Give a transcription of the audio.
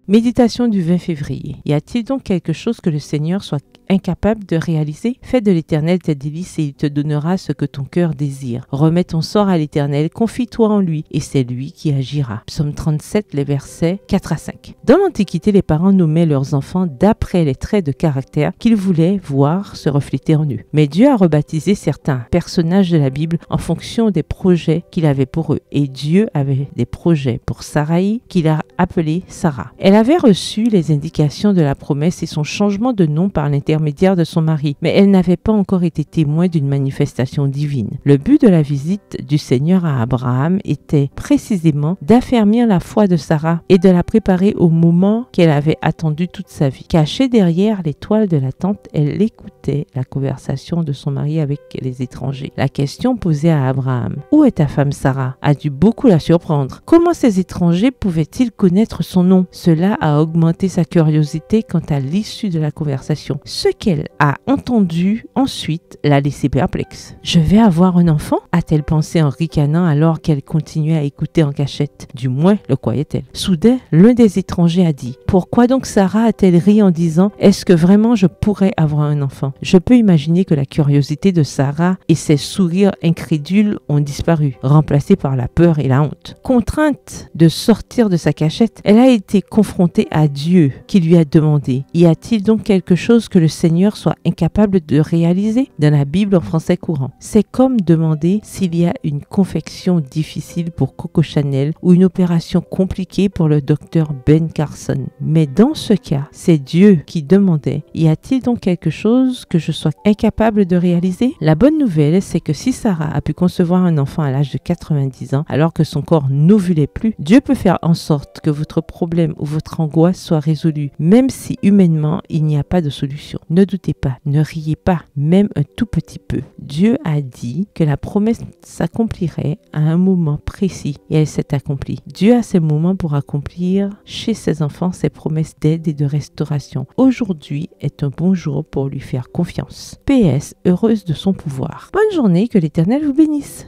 Méditation du 20 février. Y a-t-il donc quelque chose que le Seigneur soit incapable de réaliser? Fais de l'Éternel tes délices et il te donnera ce que ton cœur désire. Remets ton sort à l'Éternel, confie-toi en lui et c'est lui qui agira. Psaume 37, les versets 4 à 5. Dans l'Antiquité, les parents nommaient leurs enfants d'après les traits de caractère qu'ils voulaient voir se refléter en eux. Mais Dieu a rebaptisé certains personnages de la Bible en fonction des projets qu'il avait pour eux. Et Dieu avait des projets pour Sarai qu'il a appelée Sarah. Elle avait reçu les indications de la promesse et son changement de nom par l'intermédiaire de son mari, mais elle n'avait pas encore été témoin d'une manifestation divine. Le but de la visite du Seigneur à Abraham était précisément d'affermir la foi de Sarah et de la préparer au moment qu'elle avait attendu toute sa vie. Cachée derrière les toiles de la tente, elle écoutait la conversation de son mari avec les étrangers. La question posée à Abraham, « Où est ta femme Sarah ?» a dû beaucoup la surprendre. Comment ces étrangers pouvaient-ils connaître son nom? Cela a augmenté sa curiosité quant à l'issue de la conversation. Ce qu'elle a entendu ensuite l'a laissé perplexe. « Je vais avoir un enfant ?» a-t-elle pensé en ricanant alors qu'elle continuait à écouter en cachette. Du moins, le croyait-elle. Soudain, l'un des étrangers a dit « Pourquoi donc Sarah a-t-elle ri en disant « Est-ce que vraiment je pourrais avoir un enfant ?» Je peux imaginer que la curiosité de Sarah et ses sourires incrédules ont disparu, remplacés par la peur et la honte. Contrainte de sortir de sa cachette, elle a été confrontée à Dieu qui lui a demandé « Y a-t-il donc quelque chose que le Seigneur soit incapable de réaliser ?» Dans la Bible en français courant. C'est comme demander s'il y a une confection difficile pour Coco Chanel ou une opération compliquée pour le docteur Ben Carson. Mais dans ce cas, c'est Dieu qui demandait « Y a-t-il donc quelque chose que je sois incapable de réaliser ?» La bonne nouvelle, c'est que si Sarah a pu concevoir un enfant à l'âge de 90 ans alors que son corps n'ovulait plus, Dieu peut faire en sorte que votre problème ou votre angoisse soit résolu, même si humainement il n'y a pas de solution. Ne doutez pas, ne riez pas, même un tout petit peu. Dieu a dit que la promesse s'accomplirait à un moment précis et elle s'est accomplie. Dieu a ses moments pour accomplir chez ses enfants ses promesses d'aide et de restauration. Aujourd'hui est un bon jour pour lui faire confiance. PS, heureuse de son pouvoir. Bonne journée, que l'Éternel vous bénisse.